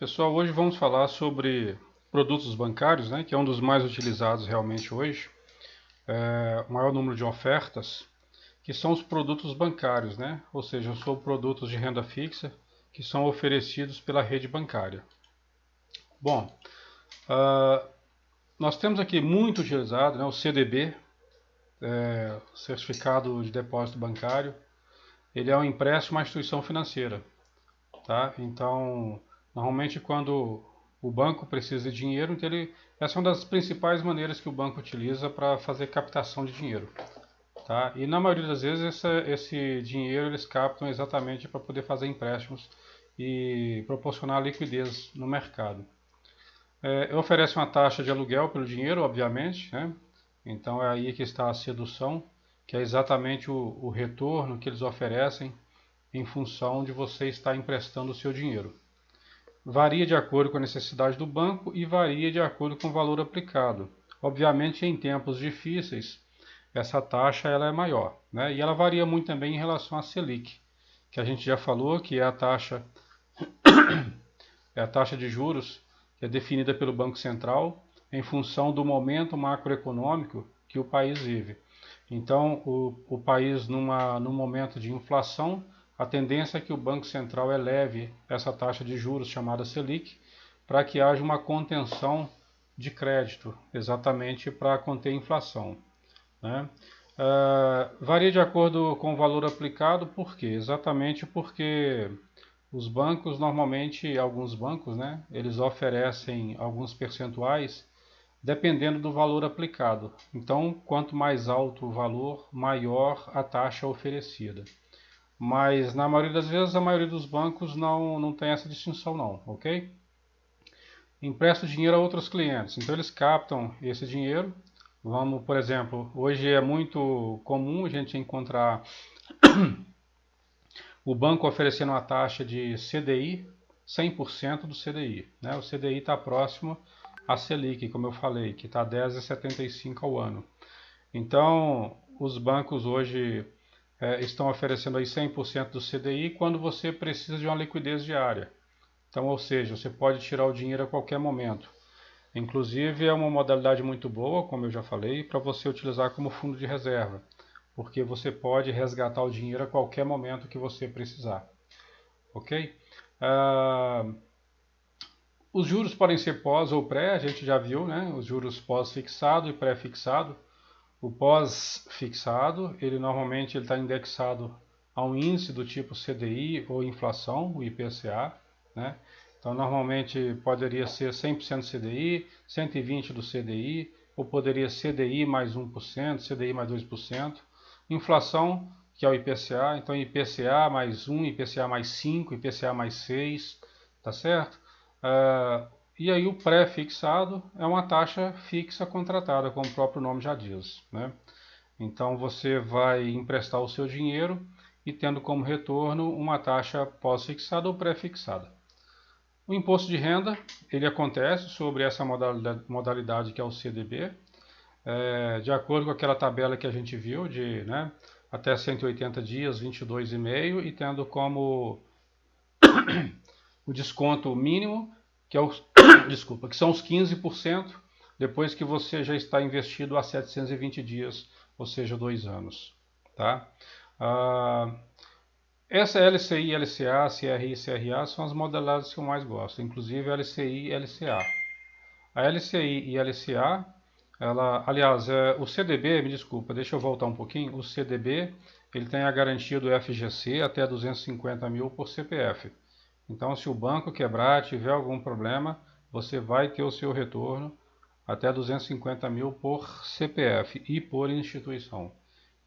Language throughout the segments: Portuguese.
Pessoal, hoje vamos falar sobre produtos bancários, né, que é um dos mais utilizados realmente hoje. O maior número de ofertas, que são os produtos bancários, né, ou seja, são produtos de renda fixa que são oferecidos pela rede bancária. Bom, nós temos aqui muito utilizado, né, o CDB, Certificado de Depósito Bancário. Ele é um empréstimo à instituição financeira. Tá? Então, normalmente quando o banco precisa de dinheiro, então essa é uma das principais maneiras que o banco utiliza para fazer captação de dinheiro. Tá? E na maioria das vezes esse dinheiro eles captam exatamente para poder fazer empréstimos e proporcionar liquidez no mercado. Oferece uma taxa de aluguel pelo dinheiro, obviamente, né? Então é aí que está a sedução, que é exatamente o retorno que eles oferecem em função de você estar emprestando o seu dinheiro. Varia de acordo com a necessidade do banco e varia de acordo com o valor aplicado. Obviamente, em tempos difíceis, essa taxa ela é maior, né? E ela varia muito também em relação à Selic, que a gente já falou que é a taxa de juros que é definida pelo Banco Central em função do momento macroeconômico que o país vive. Então, o país num momento de inflação, a tendência é que o Banco Central eleve essa taxa de juros chamada Selic para que haja uma contenção de crédito, exatamente para conter a inflação, né? Varia de acordo com o valor aplicado, por quê? Exatamente porque os bancos, normalmente, alguns bancos, né, eles oferecem alguns percentuais dependendo do valor aplicado. Então, quanto mais alto o valor, maior a taxa oferecida. Mas, na maioria das vezes, a maioria dos bancos não tem essa distinção não, ok? Empresta dinheiro a outros clientes. Então, eles captam esse dinheiro. Vamos, por exemplo, hoje é muito comum a gente encontrar o banco oferecendo uma taxa de CDI, 100% do CDI. Né? O CDI está próximo à Selic, como eu falei, que está 10,75 ao ano. Então, os bancos hoje estão oferecendo aí 100% do CDI quando você precisa de uma liquidez diária. Então, ou seja, você pode tirar o dinheiro a qualquer momento. Inclusive, é uma modalidade muito boa, como eu já falei, para você utilizar como fundo de reserva, porque você pode resgatar o dinheiro a qualquer momento que você precisar. Ok? Os juros podem ser pós ou pré, a gente já viu, né? Os juros pós-fixado e pré-fixado. O pós-fixado, ele normalmente está indexado a um índice do tipo CDI ou inflação, o IPCA, né? Então, normalmente poderia ser 100% CDI, 120% do CDI, ou poderia CDI mais 1%, CDI mais 2%. Inflação, que é o IPCA, então IPCA mais 1, IPCA mais 5, IPCA mais 6, tá certo? E aí o pré-fixado é uma taxa fixa contratada, como o próprio nome já diz, né? Então você vai emprestar o seu dinheiro e tendo como retorno uma taxa pós-fixada ou pré-fixada. O imposto de renda, ele acontece sobre essa modalidade que é o CDB, de acordo com aquela tabela que a gente viu, de né, até 180 dias, 22,5, e tendo como o desconto mínimo, que é o, desculpa, que são os 15%, depois que você já está investido há 720 dias, ou seja, 2 anos. Tá? Essa LCI, LCA, CRI e CRA são as modalidades que eu mais gosto, inclusive LCI e LCA. A LCI e LCA, aliás, o CDB, me desculpa, deixa eu voltar um pouquinho, o CDB, ele tem a garantia do FGC até 250 mil por CPF. Então, se o banco quebrar, tiver algum problema, você vai ter o seu retorno até 250 mil por CPF e por instituição.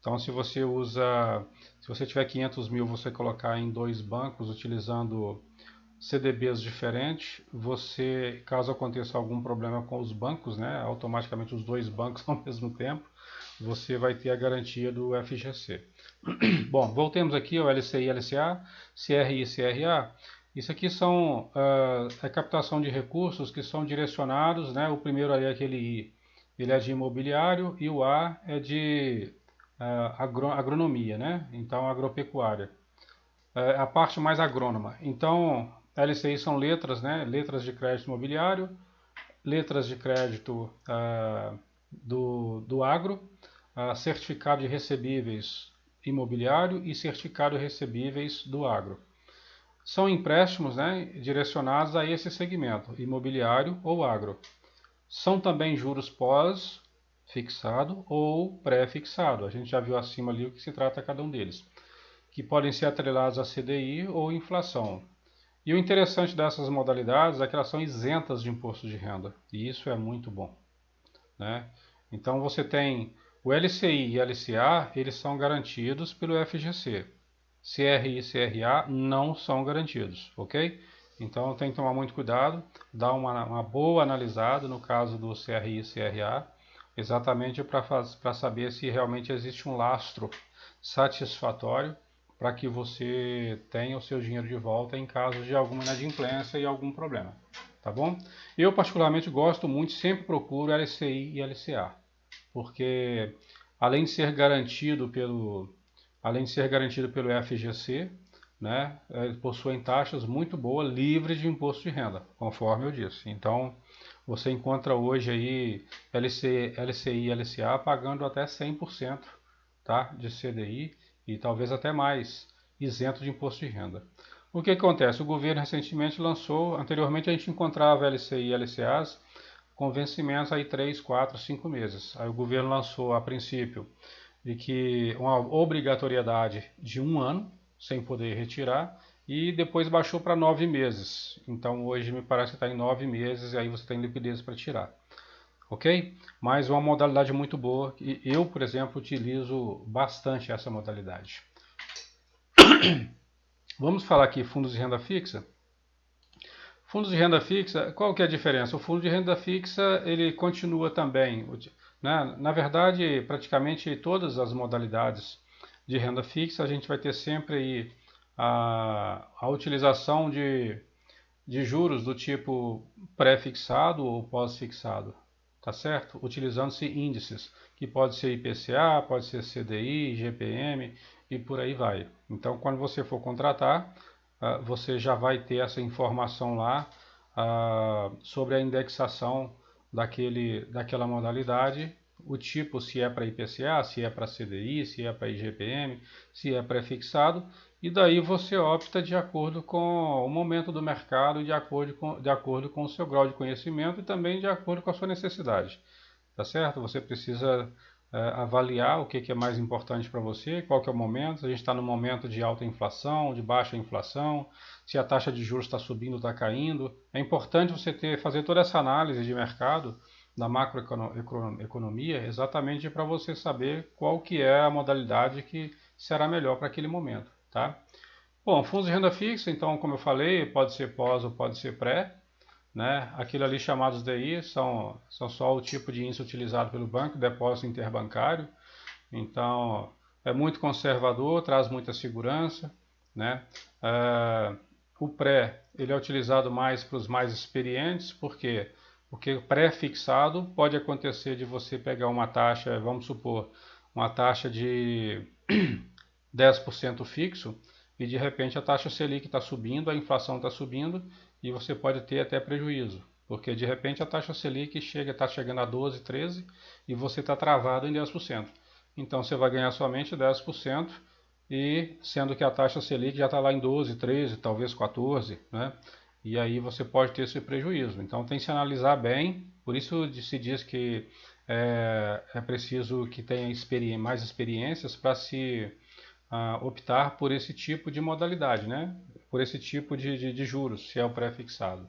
Então, se você tiver 500 mil, você colocar em 2 bancos utilizando CDBs diferentes, você, caso aconteça algum problema com os bancos, né, automaticamente os 2 bancos ao mesmo tempo, você vai ter a garantia do FGC. Bom, voltemos aqui ao LCI, LCA, CRI e CRA. Isso aqui são a captação de recursos que são direcionados, né? O primeiro ali é aquele I, ele é de imobiliário, e o A é de agronomia, né? Então agropecuária. A parte mais agrônoma. Então LCI são letras, né? Letras de crédito imobiliário, letras de crédito do agro, certificado de recebíveis imobiliário e certificado de recebíveis do agro. São empréstimos, né, direcionados a esse segmento, imobiliário ou agro. São também juros pós-fixado ou pré-fixado. A gente já viu acima ali o que se trata cada um deles, que podem ser atrelados a CDI ou inflação. E o interessante dessas modalidades é que elas são isentas de imposto de renda, e isso é muito bom, né? Então você tem o LCI e LCA, eles são garantidos pelo FGC. CRI e CRA não são garantidos, ok? Então tem que tomar muito cuidado, dar uma boa analisada no caso do CRI e CRA, exatamente para saber se realmente existe um lastro satisfatório para que você tenha o seu dinheiro de volta em caso de alguma inadimplência e algum problema, tá bom? Eu particularmente gosto muito, sempre procuro LCI e LCA, porque além de ser garantido pelo FGC, né, possuem taxas muito boas, livres de imposto de renda, conforme eu disse. Então, você encontra hoje aí LCI e LCA pagando até 100%, tá, de CDI e talvez até mais, isento de imposto de renda. O que acontece? O governo recentemente lançou, anteriormente a gente encontrava LCI e LCAs com vencimentos aí 3, 4, 5 meses. Aí o governo lançou a princípio de que uma obrigatoriedade de 1 ano, sem poder retirar, e depois baixou para 9 meses. Então hoje me parece que está em 9 meses e aí você tem liquidez para tirar. Ok? Mas uma modalidade muito boa, e eu, por exemplo, utilizo bastante essa modalidade. Vamos falar aqui fundos de renda fixa. Fundos de renda fixa, qual que é a diferença? O fundo de renda fixa, ele continua também, né? Na verdade, praticamente todas as modalidades de renda fixa, a gente vai ter sempre aí a utilização de juros do tipo pré-fixado ou pós-fixado, tá certo? Utilizando-se índices, que pode ser IPCA, pode ser CDI, GPM e por aí vai. Então, quando você for contratar, você já vai ter essa informação lá sobre a indexação daquela modalidade, o tipo, se é para IPCA, se é para CDI, se é para IGPM, se é pré-fixado, e daí você opta de acordo com o momento do mercado, de acordo com o seu grau de conhecimento e também de acordo com a sua necessidade. Tá certo? Você precisa avaliar o que é mais importante para você, qual que é o momento, se a gente está no momento de alta inflação, de baixa inflação, se a taxa de juros está subindo ou está caindo. É importante você fazer toda essa análise de mercado da macroeconomia exatamente para você saber qual que é a modalidade que será melhor para aquele momento, tá? Bom, fundos de renda fixa, então, como eu falei, pode ser pós ou pode ser pré, né? Aquilo ali chamados DI são só o tipo de índice utilizado pelo banco, depósito interbancário. Então, é muito conservador, traz muita segurança, né? O pré, ele é utilizado mais para os mais experientes, por quê? Porque pré-fixado pode acontecer de você pegar uma taxa, vamos supor, uma taxa de 10% fixo, e de repente a taxa Selic está subindo, a inflação está subindo, e você pode ter até prejuízo, porque de repente a taxa Selic está chegando a 12, 13 e você está travado em 10%. Então você vai ganhar somente 10%, e sendo que a taxa Selic já está lá em 12, 13, talvez 14, né? E aí você pode ter esse prejuízo. Então tem que se analisar bem, por isso se diz que é preciso que tenha mais experiências para se optar por esse tipo de modalidade, né? Por esse tipo de juros, se é o pré-fixado.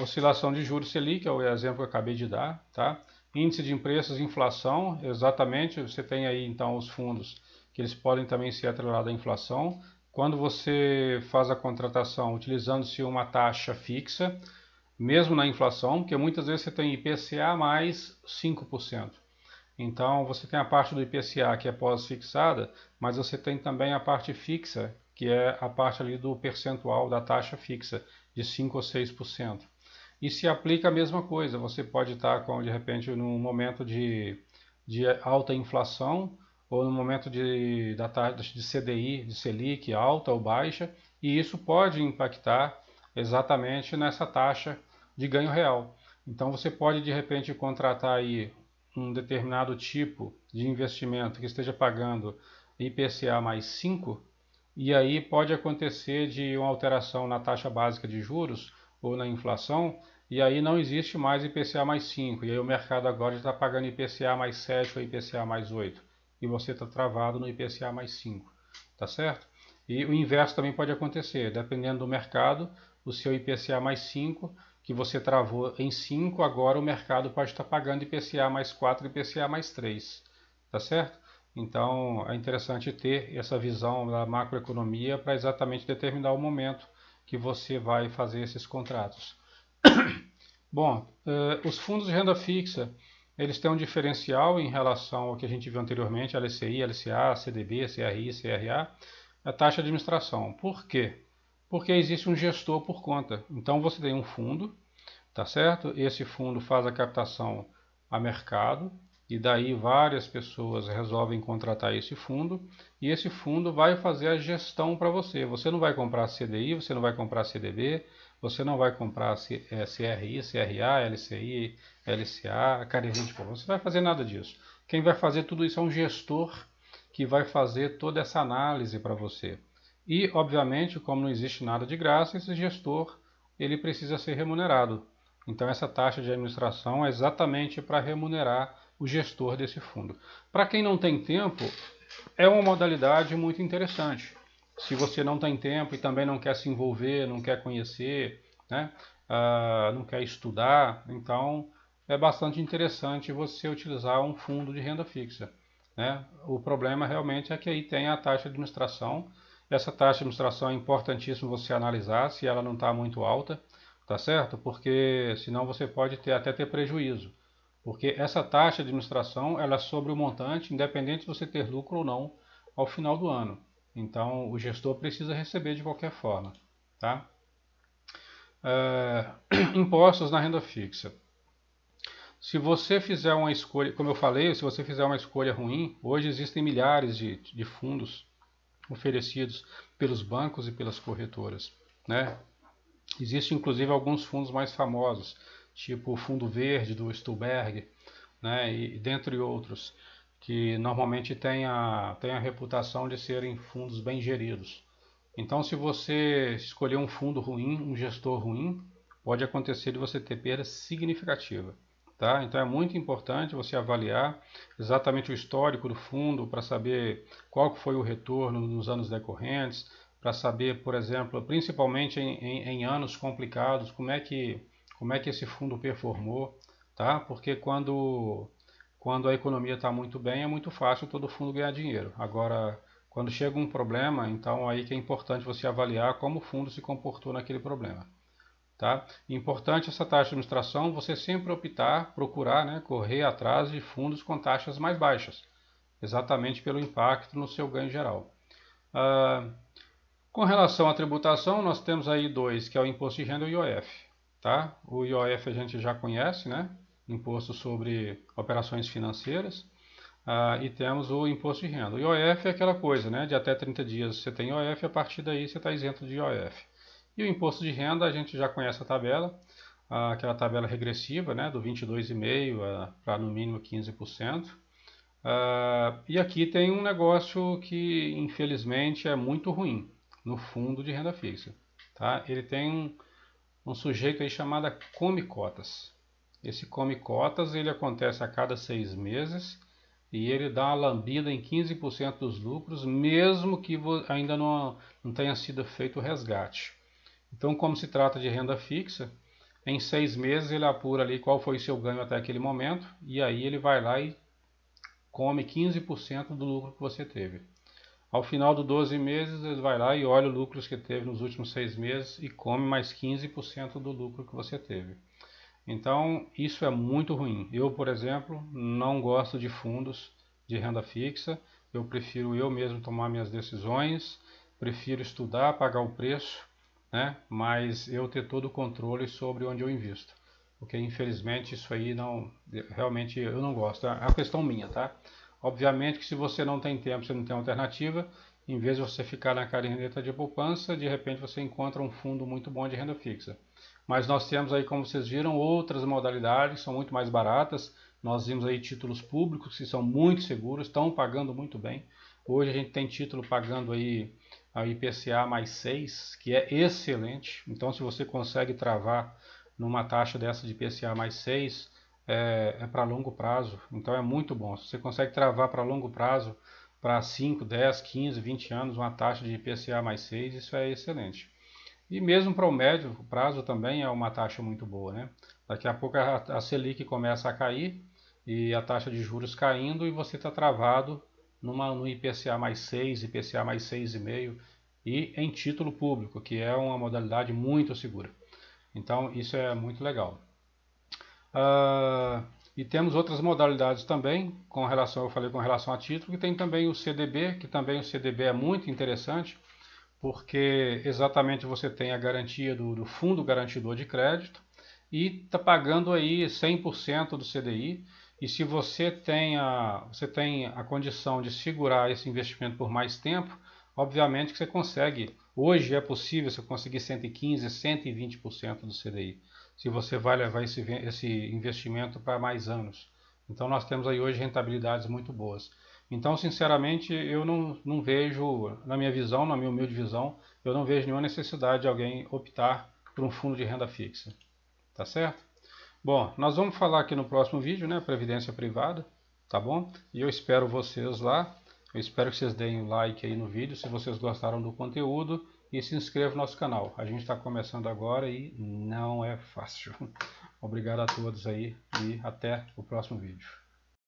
Oscilação de juros Selic, é o exemplo que eu acabei de dar, tá? Índice de preços e inflação, exatamente, você tem aí então os fundos que eles podem também ser atrelados à inflação. Quando você faz a contratação utilizando-se uma taxa fixa, mesmo na inflação, porque muitas vezes você tem IPCA mais 5%. Então você tem a parte do IPCA que é pós-fixada, mas você tem também a parte fixa, que é a parte ali do percentual da taxa fixa, de 5 ou 6%. E se aplica a mesma coisa, você pode estar com, de repente, num momento de alta inflação, ou no momento da taxa de CDI, de Selic alta ou baixa, e isso pode impactar exatamente nessa taxa de ganho real. Então você pode de repente contratar aí um determinado tipo de investimento que esteja pagando IPCA mais 5, e aí pode acontecer de uma alteração na taxa básica de juros ou na inflação, e aí não existe mais IPCA mais 5, e aí o mercado agora está pagando IPCA mais 7 ou IPCA mais 8, e você está travado no IPCA mais 5, tá certo? E o inverso também pode acontecer, dependendo do mercado, o seu IPCA mais 5, que você travou em 5, agora o mercado pode estar pagando IPCA mais 4, IPCA mais 3, tá certo? Então é interessante ter essa visão da macroeconomia para exatamente determinar o momento que você vai fazer esses contratos. Bom, os fundos de renda fixa, eles têm um diferencial em relação ao que a gente viu anteriormente, LCI, LCA, CDB, CRI, CRA, a taxa de administração. Por quê? Porque existe um gestor por conta. Então você tem um fundo, tá certo? Esse fundo faz a captação a mercado e daí várias pessoas resolvem contratar esse fundo e esse fundo vai fazer a gestão para você. Você não vai comprar CDI, você não vai comprar CDB, você não vai comprar CRI, CRA, LCI, LCA, Carevinte, você não vai fazer nada disso. Quem vai fazer tudo isso é um gestor que vai fazer toda essa análise para você. E, obviamente, como não existe nada de graça, esse gestor ele precisa ser remunerado. Então essa taxa de administração é exatamente para remunerar o gestor desse fundo. Para quem não tem tempo, é uma modalidade muito interessante. Se você não tem tempo e também não quer se envolver, não quer conhecer, né, não quer estudar, então é bastante interessante você utilizar um fundo de renda fixa. Né? O problema realmente é que aí tem a taxa de administração. Essa taxa de administração é importantíssimo você analisar se ela não está muito alta, tá certo? Porque senão você pode até ter prejuízo. Porque essa taxa de administração ela é sobre o montante, independente de você ter lucro ou não ao final do ano. Então o gestor precisa receber de qualquer forma. Tá? Impostos na renda fixa. Se você fizer uma escolha, como eu falei, se você fizer uma escolha ruim, hoje existem milhares de fundos oferecidos pelos bancos e pelas corretoras. Né? Existem inclusive alguns fundos mais famosos, tipo o Fundo Verde do Stuhlberg, né, e dentre outros, que normalmente têm a reputação de serem fundos bem geridos. Então, se você escolher um fundo ruim, um gestor ruim, pode acontecer de você ter perda significativa. Tá? Então é muito importante você avaliar exatamente o histórico do fundo para saber qual foi o retorno nos anos decorrentes, para saber, por exemplo, principalmente em anos complicados, como é que esse fundo performou, tá? Porque quando a economia está muito bem, é muito fácil todo fundo ganhar dinheiro. Agora, quando chega um problema, então aí que é importante você avaliar como o fundo se comportou naquele problema. Tá? Importante essa taxa de administração, você sempre optar, procurar, né, correr atrás de fundos com taxas mais baixas, exatamente pelo impacto no seu ganho geral. Com relação à tributação, nós temos aí dois, que é o imposto de renda e o IOF. Tá? O IOF a gente já conhece, né? Imposto sobre operações financeiras. E temos o imposto de renda. O IOF é aquela coisa, né? De até 30 dias você tem IOF, a partir daí você está isento de IOF. E o imposto de renda, a gente já conhece a tabela, aquela tabela regressiva, né? Do 22,5% para no mínimo 15%. E aqui tem um negócio que infelizmente é muito ruim no fundo de renda fixa. Tá? Ele tem um sujeito aí chamado Come Cotas. Esse Come Cotas ele acontece a cada 6 meses e ele dá uma lambida em 15% dos lucros, mesmo que ainda não tenha sido feito o resgate. Então, como se trata de renda fixa, em 6 meses ele apura ali qual foi o seu ganho até aquele momento e aí ele vai lá e come 15% do lucro que você teve. Ao final dos 12 meses, ele vai lá e olha os lucros que teve nos últimos 6 meses e come mais 15% do lucro que você teve. Então, isso é muito ruim. Eu, por exemplo, não gosto de fundos de renda fixa. Eu prefiro eu mesmo tomar minhas decisões, prefiro estudar, pagar o preço, né? Mas eu ter todo o controle sobre onde eu invisto. Porque, infelizmente, isso aí não, realmente eu não gosto. É uma questão minha, tá? Obviamente que se você não tem tempo, você não tem alternativa, em vez de você ficar na caderneta de poupança, de repente você encontra um fundo muito bom de renda fixa. Mas nós temos aí, como vocês viram, outras modalidades, são muito mais baratas. Nós vimos aí títulos públicos que são muito seguros, estão pagando muito bem. Hoje a gente tem título pagando aí a IPCA mais 6, que é excelente. Então, se você consegue travar numa taxa dessa de IPCA mais 6, é para longo prazo. Então, é muito bom. Se você consegue travar para longo prazo, para 5, 10, 15, 20 anos, uma taxa de IPCA mais 6, isso é excelente. E mesmo para o médio prazo também é uma taxa muito boa, né? Daqui a pouco a Selic começa a cair e a taxa de juros caindo e você está travado no IPCA mais 6, IPCA mais 6,5 e em título público, que é uma modalidade muito segura. Então isso é muito legal. E temos outras modalidades também, eu falei com relação a título, que tem também o CDB, que também o CDB é muito interessante, porque exatamente você tem a garantia do fundo garantidor de crédito e está pagando aí 100% do CDI. E se você tem a condição de segurar esse investimento por mais tempo, obviamente que você consegue. Hoje é possível você conseguir 115%, 120% do CDI, se você vai levar esse investimento para mais anos. Então nós temos aí hoje rentabilidades muito boas. Então, sinceramente, eu não vejo, na minha visão, na minha humilde visão, eu não vejo nenhuma necessidade de alguém optar por um fundo de renda fixa. Tá certo? Bom, nós vamos falar aqui no próximo vídeo, né, Previdência Privada, tá bom? E eu espero vocês lá. Eu espero que vocês deem um like aí no vídeo se vocês gostaram do conteúdo e se inscrevam no nosso canal. A gente está começando agora e não é fácil. Obrigado a todos aí e até o próximo vídeo.